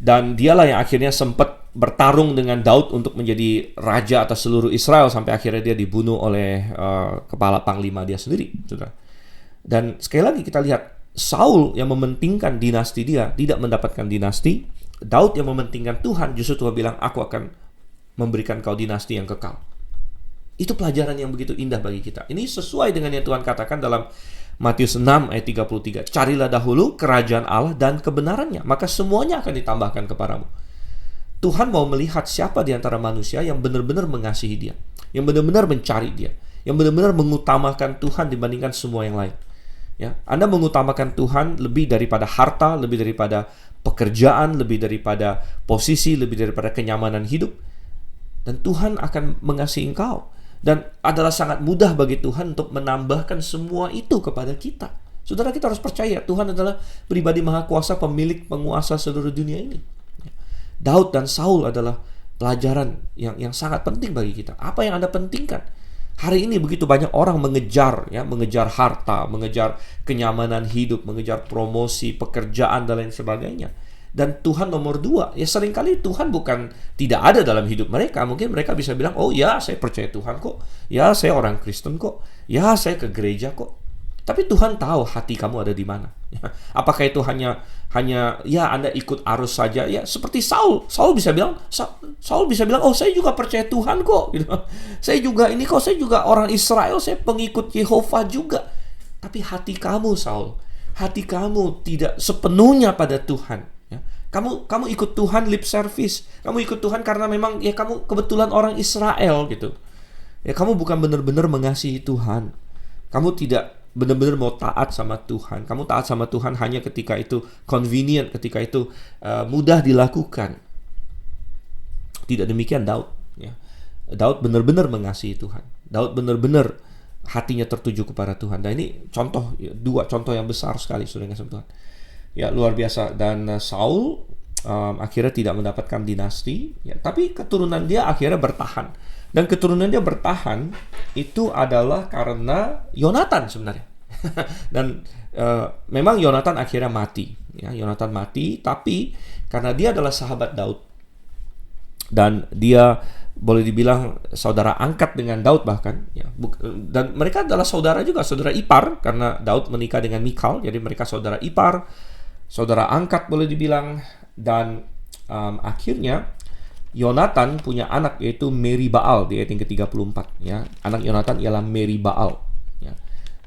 Dan dialah yang akhirnya sempat bertarung dengan Daud untuk menjadi raja atas seluruh Israel, sampai akhirnya dia dibunuh oleh kepala panglima dia sendiri, saudara. Dan sekali lagi kita lihat, Saul yang mementingkan dinasti dia tidak mendapatkan dinasti. Daud yang mementingkan Tuhan, justru Tuhan bilang, aku akan memberikan kau dinasti yang kekal. Itu pelajaran yang begitu indah bagi kita. Ini sesuai dengan yang Tuhan katakan dalam Matius 6 ayat 33. Carilah dahulu kerajaan Allah dan kebenarannya, maka semuanya akan ditambahkan kepadamu. Tuhan mau melihat siapa di antara manusia yang benar-benar mengasihi dia, yang benar-benar mencari dia, yang benar-benar mengutamakan Tuhan dibandingkan semua yang lain. Ya, Anda mengutamakan Tuhan lebih daripada harta, lebih daripada pekerjaan, lebih daripada posisi, lebih daripada kenyamanan hidup, dan Tuhan akan mengasihi engkau. Dan adalah sangat mudah bagi Tuhan untuk menambahkan semua itu kepada kita. Saudara, kita harus percaya Tuhan adalah pribadi maha kuasa, pemilik, penguasa seluruh dunia ini. Daud dan Saul adalah pelajaran yang sangat penting bagi kita. Apa yang Anda pentingkan? Hari ini begitu banyak orang mengejar harta, mengejar kenyamanan hidup, mengejar promosi, pekerjaan, dan lain sebagainya. Dan Tuhan nomor 2, ya seringkali Tuhan bukan tidak ada dalam hidup mereka. Mungkin mereka bisa bilang, oh ya, saya percaya Tuhan kok, ya saya orang Kristen kok, ya saya ke gereja kok. Tapi Tuhan tahu hati kamu ada di mana. Apakah itu hanya ya Anda ikut arus saja? Ya seperti Saul bisa bilang, oh saya juga percaya Tuhan kok, gitu. Saya juga ini kok, saya juga orang Israel, saya pengikut Yehova juga. Tapi hati kamu, Saul, hati kamu tidak sepenuhnya pada Tuhan. Kamu ikut Tuhan lip service. Kamu ikut Tuhan karena memang ya kamu kebetulan orang Israel gitu. Ya kamu bukan benar-benar mengasihi Tuhan. Kamu tidak benar-benar mau taat sama Tuhan. Kamu taat sama Tuhan hanya ketika itu convenient, ketika itu mudah dilakukan. Tidak demikian Daud, ya. Daud benar-benar mengasihi Tuhan. Daud benar-benar hatinya tertuju kepada Tuhan. Dan ini dua contoh yang besar sekali, saudara kasih Tuhan. Ya, luar biasa. Dan Saul akhirnya tidak mendapatkan dinasti, ya, tapi keturunan dia akhirnya bertahan. Dan keturunan dia bertahan itu adalah karena Yonatan sebenarnya. Dan memang Yonatan akhirnya mati, ya, Yonatan mati, tapi karena dia adalah sahabat Daud, dan dia boleh dibilang saudara angkat dengan Daud bahkan ya. Dan mereka adalah saudara juga, saudara ipar, karena Daud menikah dengan Mikal, jadi mereka saudara ipar, saudara angkat boleh dibilang. Dan akhirnya Yonatan punya anak yaitu Meri-Baal di ayat yang ke-34 ya. Anak Yonatan ialah Meri-Baal ya.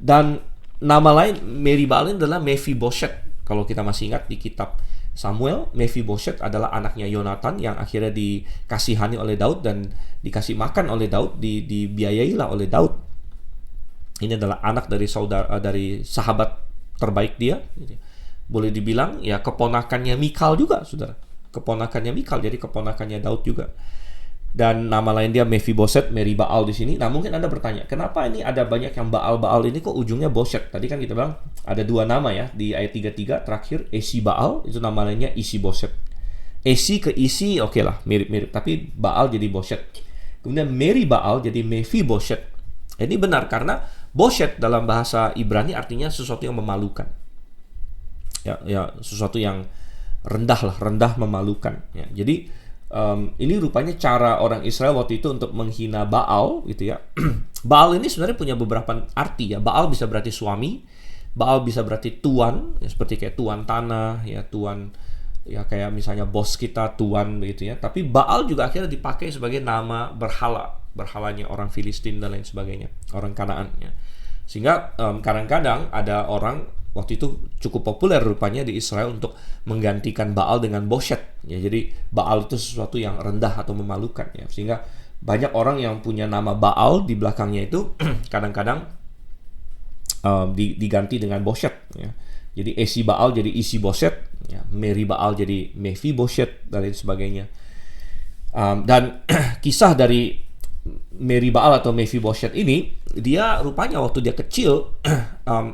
Dan nama lain Meri-Baal ini adalah Mephibosheth. Kalau kita masih ingat di kitab Samuel, Mephibosheth adalah anaknya Yonatan yang akhirnya dikasihani oleh Daud dan dikasih makan oleh Daud, dibiayailah oleh Daud. Ini adalah anak dari dari sahabat terbaik dia. Boleh dibilang ya keponakannya Mikal juga, saudara. Keponakannya Mikal, jadi keponakannya Daud juga. Dan nama lain dia Mephibosheth, Meri-Baal di sini. Nah, mungkin Anda bertanya, kenapa ini ada banyak yang Baal-Baal ini kok ujungnya Boset? Tadi kan kita bilang ada dua nama ya, di ayat 33 terakhir Esi-Baal, itu nama lainnya Isi-Boset. Esi ke Isi oke lah, mirip-mirip, tapi Baal jadi Boset. Kemudian Meri-Baal jadi Mephibosheth. Ini benar karena Boset dalam bahasa Ibrani artinya sesuatu yang memalukan. Ya, sesuatu yang rendah memalukan ya. Jadi ini rupanya cara orang Israel waktu itu untuk menghina Baal gitu ya. Baal ini sebenarnya punya beberapa arti ya. Baal bisa berarti suami, Baal bisa berarti tuan ya, seperti kayak tuan tanah ya, tuan ya, kayak misalnya bos kita tuan begitu ya. Tapi Baal juga akhirnya dipakai sebagai nama berhalanya orang Filistin dan lain sebagainya, orang Kanaan ya. Sehingga kadang-kadang ada orang waktu itu cukup populer rupanya di Israel untuk menggantikan Baal dengan Boset ya. Jadi Baal itu sesuatu yang rendah atau memalukan ya. Sehingga banyak orang yang punya nama Baal di belakangnya itu kadang-kadang diganti dengan Boset ya. Jadi Esi Baal jadi Isi Boset ya. Meri Baal jadi Mephibosheth dan lain sebagainya. Dan kisah dari Meri Baal atau Mephibosheth ini, dia rupanya waktu dia kecil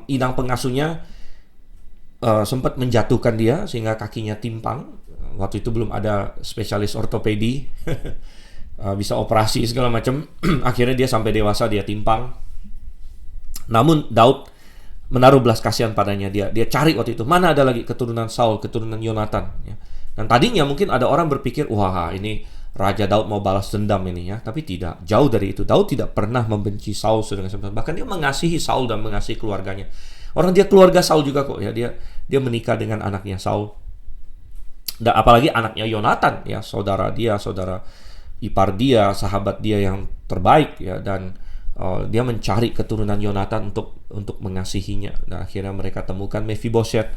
inang pengasuhnya sempat menjatuhkan dia sehingga kakinya timpang. Waktu itu belum ada spesialis ortopedi bisa operasi segala macam. Akhirnya dia sampai dewasa dia timpang. Namun Daud menaruh belas kasihan padanya. Dia cari waktu itu mana ada lagi keturunan Saul, keturunan Yonatan ya. Dan tadinya mungkin ada orang berpikir, wah ini Raja Daud mau balas dendam ini ya. Tapi tidak, jauh dari itu. Daud tidak pernah membenci Saul sedang sebenarnya. Bahkan dia mengasihi Saul dan mengasihi keluarganya. Orang dia keluarga Saul juga kok ya. Dia menikah dengan anaknya Saul. Dan apalagi anaknya Yonatan ya, saudara dia, saudara ipar dia, sahabat dia yang terbaik ya. Dan dia mencari keturunan Yonatan untuk mengasihinya. Dan akhirnya mereka temukan Mephibosheth.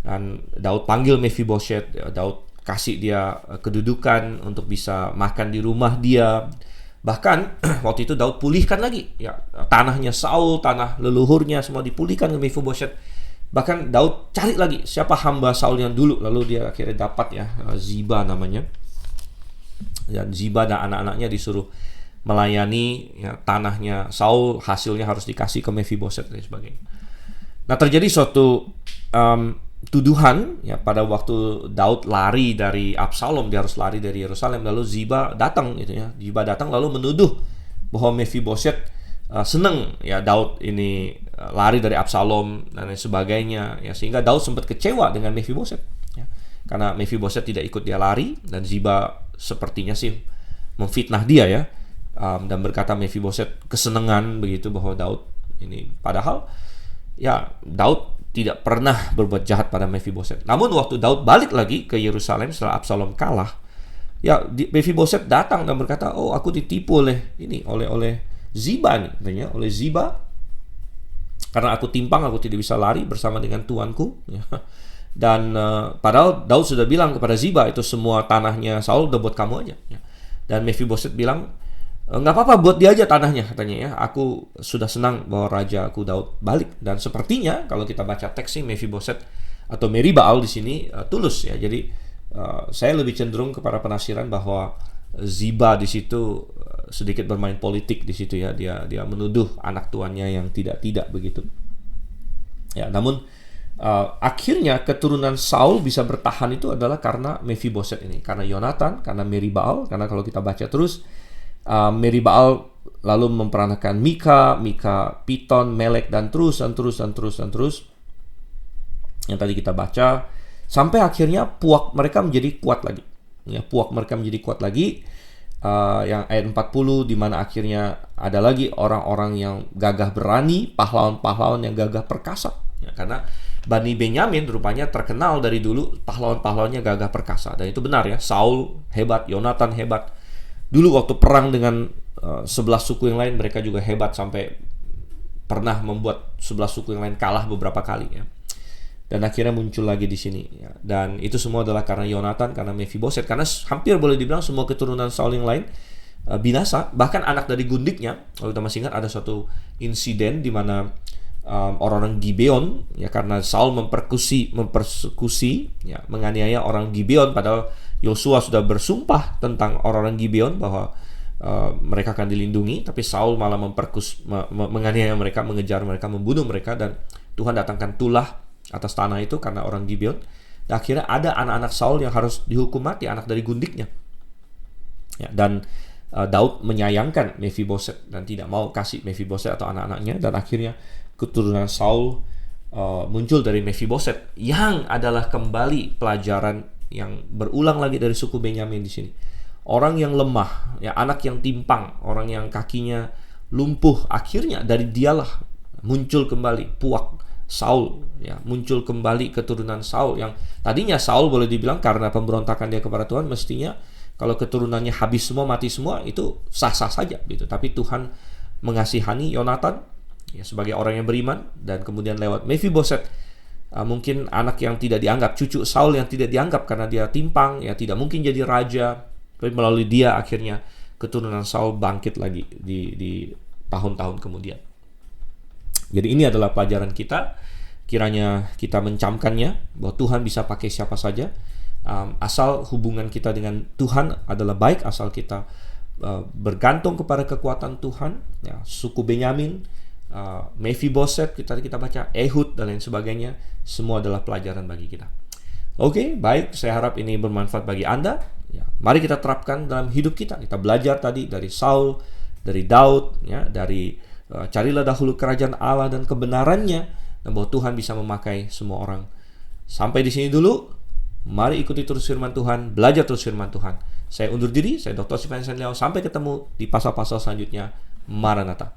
Dan Daud panggil Mephibosheth ya. Daud kasih dia kedudukan untuk bisa makan di rumah dia. Bahkan waktu itu Daud pulihkan lagi ya, tanahnya Saul, tanah leluhurnya semua dipulihkan ke Mephibosheth. Bahkan Daud cari lagi siapa hamba Saul yang dulu, lalu dia akhirnya dapat ya, Ziba namanya. Dan Ziba dan anak-anaknya disuruh melayani ya, tanahnya Saul, hasilnya harus dikasih ke Mephibosheth dan sebagainya. Nah, terjadi suatu tuduhan ya, pada waktu Daud lari dari Absalom, dia harus lari dari Yerusalem, lalu Ziba datang gitu ya. Ziba datang lalu menuduh bahwa Mephibosheth seneng ya Daud ini lari dari Absalom dan lain sebagainya ya, sehingga Daud sempat kecewa dengan Mephibosheth ya. Karena Mephibosheth tidak ikut dia lari, dan Ziba sepertinya sih memfitnah dia ya, dan berkata Mephibosheth kesenangan begitu bahwa Daud ini, padahal ya Daud tidak pernah berbuat jahat pada Mephibosheth. Namun waktu Daud balik lagi ke Yerusalem setelah Absalom kalah, ya Mephibosheth datang dan berkata, oh aku ditipu oleh Ziba nih, katanya oleh Ziba, karena aku timpang, aku tidak bisa lari bersama dengan tuanku ya. Dan padahal Daud sudah bilang kepada Ziba, itu semua tanahnya Saul udah buat kamu aja ya. Dan Mephibosheth bilang, nggak apa-apa, buat dia aja tanahnya, katanya ya. Aku sudah senang bahwa raja aku Daud balik. Dan sepertinya kalau kita baca teks ini, Mephibosheth atau Meri Baal di sini tulus ya. Jadi saya lebih cenderung kepada penafsiran bahwa Ziba di situ sedikit bermain politik di situ ya. Dia menuduh anak tuannya yang tidak begitu. Ya, namun akhirnya keturunan Saul bisa bertahan itu adalah karena Mephibosheth ini, karena Yonatan, karena Meri Baal. Karena kalau kita baca terus, Meri Baal lalu memperankan Mika, Piton, Melek, dan terus yang tadi kita baca, sampai akhirnya puak mereka menjadi kuat lagi ya, puak mereka menjadi kuat lagi. Yang ayat 40, di mana akhirnya ada lagi orang-orang yang gagah berani, pahlawan-pahlawan yang gagah perkasa. Ya, karena Bani Benyamin rupanya terkenal dari dulu pahlawan-pahlawannya gagah perkasa. Dan itu benar ya, Saul hebat, Yonatan hebat. Dulu waktu perang dengan 11 suku yang lain, mereka juga hebat sampai pernah membuat 11 suku yang lain kalah beberapa kali ya. Dan akhirnya muncul lagi di sini ya. Dan itu semua adalah karena Yonatan, karena Mephiboset, karena hampir boleh dibilang semua keturunan Saul yang lain binasa. Bahkan anak dari gundiknya, kalau kita masih ingat ada suatu insiden di mana orang-orang Gibeon ya, karena Saul mempersekusi ya, menganiaya orang Gibeon, padahal Yosua sudah bersumpah tentang orang-orang Gibeon bahwa mereka akan dilindungi, tapi Saul malah menganiaya mereka, mengejar mereka, membunuh mereka, dan Tuhan datangkan tulah atas tanah itu karena orang Gibeon. Dan akhirnya ada anak-anak Saul yang harus dihukum mati, anak dari gundiknya ya, dan Daud menyayangkan Mephiboset dan tidak mau kasih Mephiboset atau anak-anaknya, dan akhirnya keturunan Saul muncul dari Mephiboset, yang adalah kembali pelajaran yang berulang lagi dari suku Benyamin di sini. Orang yang lemah, ya, anak yang timpang, orang yang kakinya lumpuh, akhirnya dari dialah muncul kembali puak Saul ya, muncul kembali keturunan Saul yang tadinya Saul boleh dibilang karena pemberontakan dia kepada Tuhan, mestinya kalau keturunannya habis semua, mati semua, itu sah-sah saja gitu. Tapi Tuhan mengasihani Yonatan ya, sebagai orang yang beriman, dan kemudian lewat Mephiboset, mungkin anak yang tidak dianggap, cucu Saul yang tidak dianggap karena dia timpang ya, tidak mungkin jadi raja, tapi melalui dia akhirnya keturunan Saul bangkit lagi di tahun-tahun kemudian. Jadi ini adalah pelajaran kita, kiranya kita mencamkannya, bahwa Tuhan bisa pakai siapa saja, asal hubungan kita dengan Tuhan adalah baik, asal kita bergantung kepada kekuatan Tuhan ya. Suku Benyamin, Mephiboset, kita baca Ehud dan lain sebagainya, semua adalah pelajaran bagi kita. Oke, baik, saya harap ini bermanfaat bagi Anda ya. Mari kita terapkan dalam hidup kita. Kita belajar tadi dari Saul, dari Daud ya, dari carilah dahulu kerajaan Allah dan kebenarannya, dan bahwa Tuhan bisa memakai semua orang. Sampai di sini dulu. Mari ikuti terus firman Tuhan, belajar terus firman Tuhan. Saya undur diri, saya Dr. Stephen Einstein Liao. Sampai ketemu di pasal-pasal selanjutnya. Maranatha.